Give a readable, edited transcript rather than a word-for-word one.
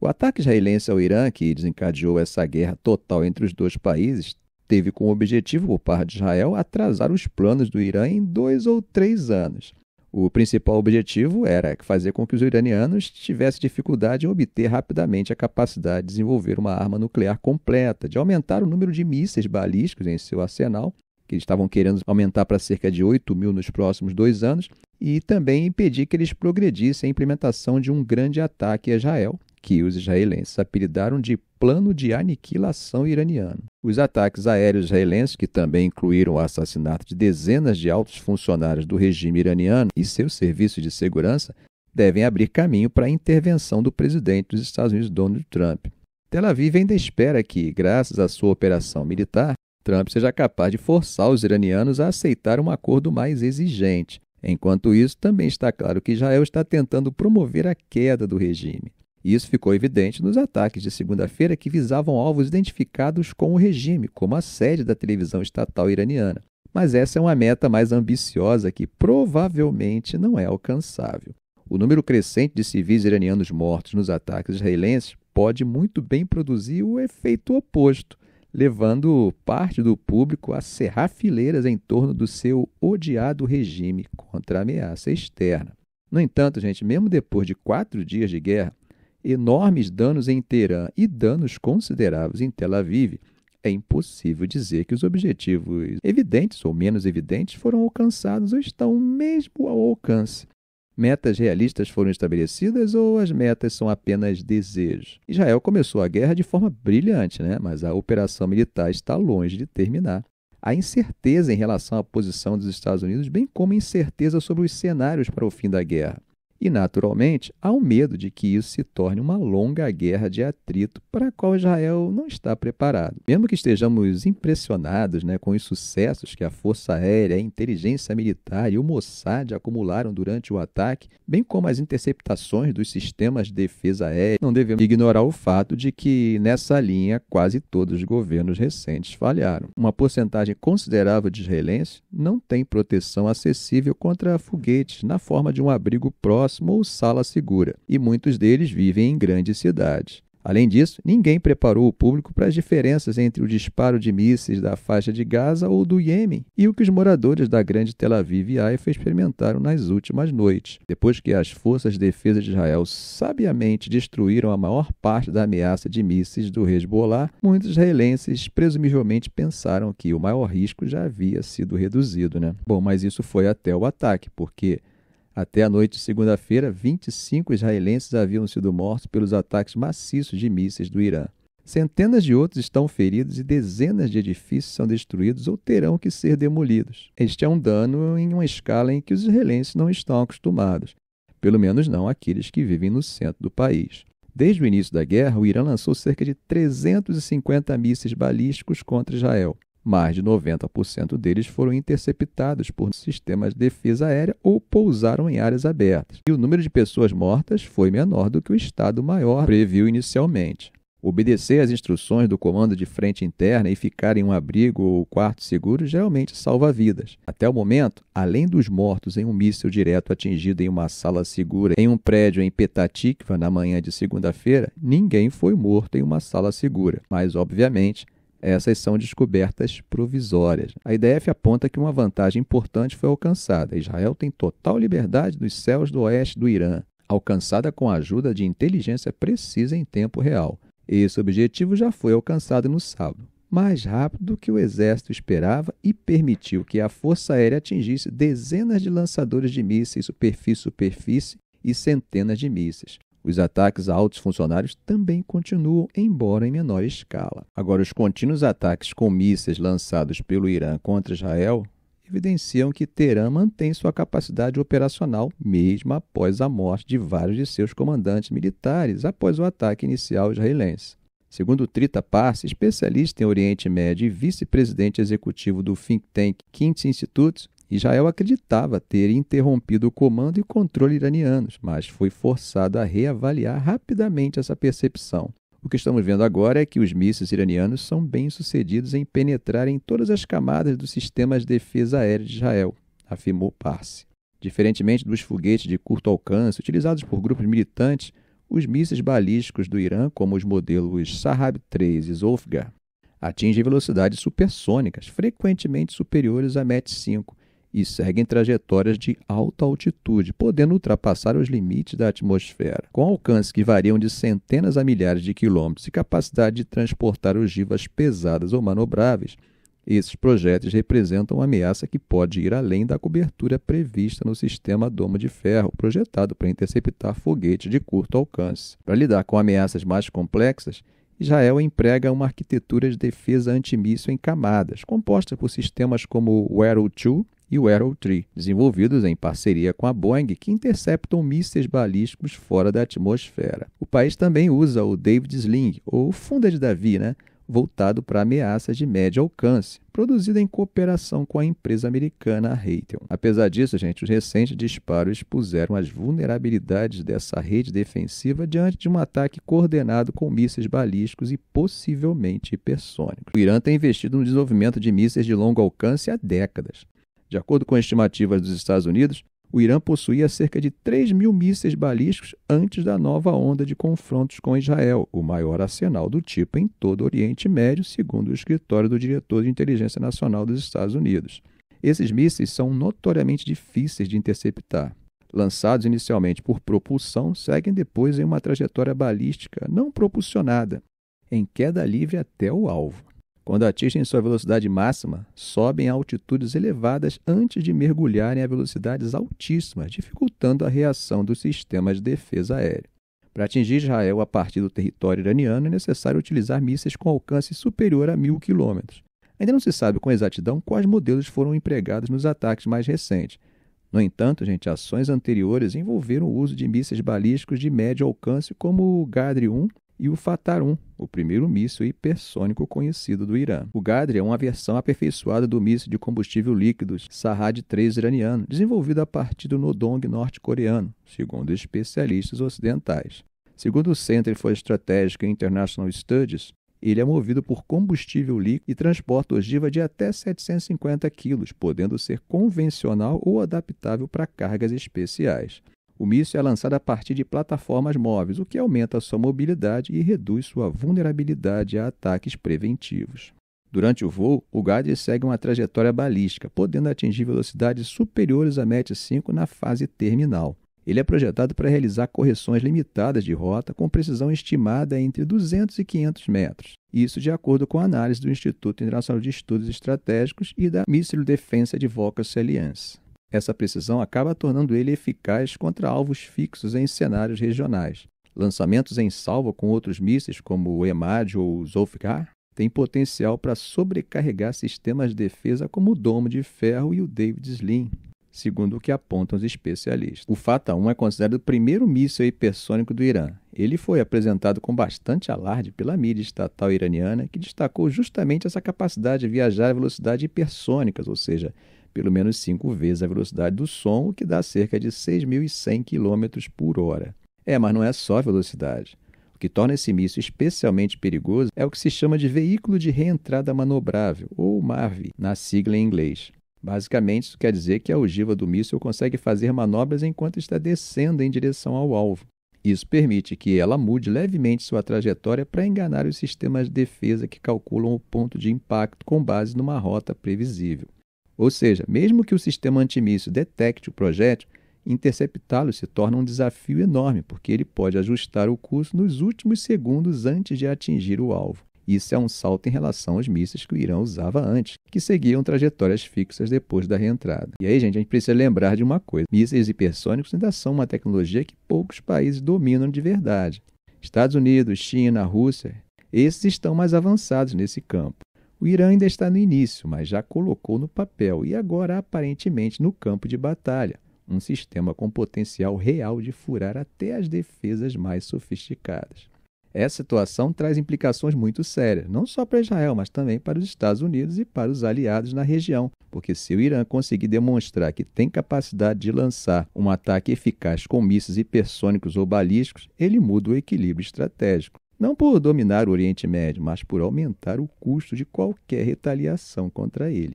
O ataque israelense ao Irã, que desencadeou essa guerra total entre os dois países, teve como objetivo, por parte de Israel, atrasar os planos do Irã em 2 ou 3 anos. O principal objetivo era fazer com que os iranianos tivessem dificuldade em obter rapidamente a capacidade de desenvolver uma arma nuclear completa, de aumentar o número de mísseis balísticos em seu arsenal, que eles estavam querendo aumentar para cerca de 8.000 nos próximos 2 anos, e também impedir que eles progredissem a implementação de um grande ataque a Israel, que os israelenses apelidaram de Plano de Aniquilação Iraniano. Os ataques aéreos israelenses, que também incluíram o assassinato de dezenas de altos funcionários do regime iraniano e seus serviços de segurança, devem abrir caminho para a intervenção do presidente dos Estados Unidos, Donald Trump. Tel Aviv ainda espera que, graças à sua operação militar, Trump seja capaz de forçar os iranianos a aceitar um acordo mais exigente. Enquanto isso, também está claro que Israel está tentando promover a queda do regime. Isso ficou evidente nos ataques de segunda-feira que visavam alvos identificados com o regime, como a sede da televisão estatal iraniana. Mas essa é uma meta mais ambiciosa que provavelmente não é alcançável. O número crescente de civis iranianos mortos nos ataques israelenses pode muito bem produzir o efeito oposto, levando parte do público a cerrar fileiras em torno do seu odiado regime contra a ameaça externa. No entanto, gente, mesmo depois de 4 dias de guerra, enormes danos em Teherã e danos consideráveis em Tel Aviv, é impossível dizer que os objetivos evidentes ou menos evidentes foram alcançados ou estão mesmo ao alcance. Metas realistas foram estabelecidas ou as metas são apenas desejos? Israel começou a guerra de forma brilhante, mas a operação militar está longe de terminar. Há incerteza em relação à posição dos Estados Unidos, bem como incerteza sobre os cenários para o fim da guerra. E, naturalmente, há um medo de que isso se torne uma longa guerra de atrito para a qual Israel não está preparado. Mesmo que estejamos impressionados com os sucessos que a Força Aérea, a Inteligência Militar e o Mossad acumularam durante o ataque, bem como as interceptações dos sistemas de defesa aérea, não devemos ignorar o fato de que, nessa linha, quase todos os governos recentes falharam. Uma porcentagem considerável de israelenses não tem proteção acessível contra foguetes na forma de um abrigo próximo ou sala segura, e muitos deles vivem em grandes cidades. Além disso, ninguém preparou o público para as diferenças entre o disparo de mísseis da faixa de Gaza ou do Iêmen e o que os moradores da grande Tel Aviv e Haifa experimentaram nas últimas noites. Depois que as forças de defesa de Israel sabiamente destruíram a maior parte da ameaça de mísseis do Hezbollah, muitos israelenses presumivelmente pensaram que o maior risco já havia sido reduzido. Bom, mas isso foi até o ataque, porque até a noite de segunda-feira, 25 israelenses haviam sido mortos pelos ataques maciços de mísseis do Irã. Centenas de outros estão feridos e dezenas de edifícios são destruídos ou terão que ser demolidos. Este é um dano em uma escala em que os israelenses não estão acostumados, pelo menos não aqueles que vivem no centro do país. Desde o início da guerra, o Irã lançou cerca de 350 mísseis balísticos contra Israel. Mais de 90% deles foram interceptados por sistemas de defesa aérea ou pousaram em áreas abertas. E o número de pessoas mortas foi menor do que o Estado-Maior previu inicialmente. Obedecer às instruções do Comando de Frente Interna e ficar em um abrigo ou quarto seguro geralmente salva vidas. Até o momento, além dos mortos em um míssil direto atingido em uma sala segura em um prédio em Petah Tikva na manhã de segunda-feira, ninguém foi morto em uma sala segura. Mas, obviamente, essas são descobertas provisórias. A IDF aponta que uma vantagem importante foi alcançada. Israel tem total liberdade nos céus do oeste do Irã, alcançada com a ajuda de inteligência precisa em tempo real. Esse objetivo já foi alcançado no sábado, mais rápido do que o exército esperava e permitiu que a Força Aérea atingisse dezenas de lançadores de mísseis superfície e centenas de mísseis. Os ataques a altos funcionários também continuam, embora em menor escala. Agora, os contínuos ataques com mísseis lançados pelo Irã contra Israel evidenciam que Teherã mantém sua capacidade operacional mesmo após a morte de vários de seus comandantes militares após o ataque inicial israelense. Segundo Trita Parsi, especialista em Oriente Médio e vice-presidente executivo do think tank Quincy Institute, Israel acreditava ter interrompido o comando e controle iranianos, mas foi forçado a reavaliar rapidamente essa percepção. O que estamos vendo agora é que os mísseis iranianos são bem-sucedidos em penetrar em todas as camadas dos sistemas de defesa aérea de Israel, afirmou Parsi. Diferentemente dos foguetes de curto alcance utilizados por grupos militantes, Os mísseis balísticos do Irã, como os modelos Sarrab-3 e Zolfgar, atingem velocidades supersônicas, frequentemente superiores a Mach 5, e seguem trajetórias de alta altitude, podendo ultrapassar os limites da atmosfera. Com alcances que variam de centenas a milhares de quilômetros e capacidade de transportar ogivas pesadas ou manobráveis, esses projéteis representam uma ameaça que pode ir além da cobertura prevista no sistema Domo de Ferro, projetado para interceptar foguetes de curto alcance. Para lidar com ameaças mais complexas, Israel emprega uma arquitetura de defesa antimíssil em camadas, composta por sistemas como o Arrow-2 e o Arrow-3, desenvolvidos em parceria com a Boeing, que interceptam mísseis balísticos fora da atmosfera. O país também usa o David Sling, ou Funda de Davi, voltado para ameaças de médio alcance, produzido em cooperação com a empresa americana Raytheon. Apesar disso, os recentes disparos expuseram as vulnerabilidades dessa rede defensiva diante de um ataque coordenado com mísseis balísticos e possivelmente hipersônicos. O Irã tem investido no desenvolvimento de mísseis de longo alcance há décadas. De acordo com estimativas dos Estados Unidos, o Irã possuía cerca de 3.000 mísseis balísticos antes da nova onda de confrontos com Israel, o maior arsenal do tipo em todo o Oriente Médio, segundo o escritório do diretor de Inteligência Nacional dos Estados Unidos. Esses mísseis são notoriamente difíceis de interceptar. Lançados inicialmente por propulsão, seguem depois em uma trajetória balística não propulsionada, em queda livre até o alvo. Quando atingem sua velocidade máxima, sobem a altitudes elevadas antes de mergulharem a velocidades altíssimas, dificultando a reação dos sistemas de defesa aérea. Para atingir Israel a partir do território iraniano, é necessário utilizar mísseis com alcance superior a 1.000 km. Ainda não se sabe com exatidão quais modelos foram empregados nos ataques mais recentes. No entanto, ações anteriores envolveram o uso de mísseis balísticos de médio alcance como o Gadr-1 e o Fatar-1, o primeiro míssil hipersônico conhecido do Irã. O Gadr é uma versão aperfeiçoada do míssil de combustível líquido Sarraj-3 iraniano, desenvolvido a partir do Nodong norte-coreano, segundo especialistas ocidentais. Segundo o Center for Strategic International Studies, ele é movido por combustível líquido e transporta ogiva de até 750 kg, podendo ser convencional ou adaptável para cargas especiais. O míssil é lançado a partir de plataformas móveis, o que aumenta a sua mobilidade e reduz sua vulnerabilidade a ataques preventivos. Durante o voo, o Gadr segue uma trajetória balística, podendo atingir velocidades superiores a Mach 5 na fase terminal. Ele é projetado para realizar correções limitadas de rota com precisão estimada entre 200 e 500 metros. Isso de acordo com a análise do Instituto Internacional de Estudos Estratégicos e da Missile Defense Advocacy Alliance. Essa precisão acaba tornando ele eficaz contra alvos fixos em cenários regionais. Lançamentos em salva com outros mísseis, como o EMAD ou o Zolfgar, têm potencial para sobrecarregar sistemas de defesa como o Domo de Ferro e o David Sling, segundo o que apontam os especialistas. O Fatar-1 é considerado o primeiro míssil hipersônico do Irã. Ele foi apresentado com bastante alarde pela mídia estatal iraniana, que destacou justamente essa capacidade de viajar a velocidades hipersônicas, ou seja, pelo menos 5 vezes a velocidade do som, o que dá cerca de 6.100 km por hora. Mas não é só a velocidade. O que torna esse míssil especialmente perigoso é o que se chama de veículo de reentrada manobrável, ou MARV, na sigla em inglês. Basicamente, isso quer dizer que a ogiva do míssil consegue fazer manobras enquanto está descendo em direção ao alvo. Isso permite que ela mude levemente sua trajetória para enganar os sistemas de defesa que calculam o ponto de impacto com base numa rota previsível. Ou seja, mesmo que o sistema antimíssil detecte o projétil, interceptá-lo se torna um desafio enorme, porque ele pode ajustar o curso nos últimos segundos antes de atingir o alvo. Isso é um salto em relação aos mísseis que o Irã usava antes, que seguiam trajetórias fixas depois da reentrada. E aí, a gente precisa lembrar de uma coisa: mísseis hipersônicos ainda são uma tecnologia que poucos países dominam de verdade. Estados Unidos, China, Rússia, esses estão mais avançados nesse campo. O Irã ainda está no início, mas já colocou no papel e agora aparentemente no campo de batalha um sistema com potencial real de furar até as defesas mais sofisticadas. Essa situação traz implicações muito sérias, não só para Israel, mas também para os Estados Unidos e para os aliados na região, porque se o Irã conseguir demonstrar que tem capacidade de lançar um ataque eficaz com mísseis hipersônicos ou balísticos, ele muda o equilíbrio estratégico. Não por dominar o Oriente Médio, mas por aumentar o custo de qualquer retaliação contra ele.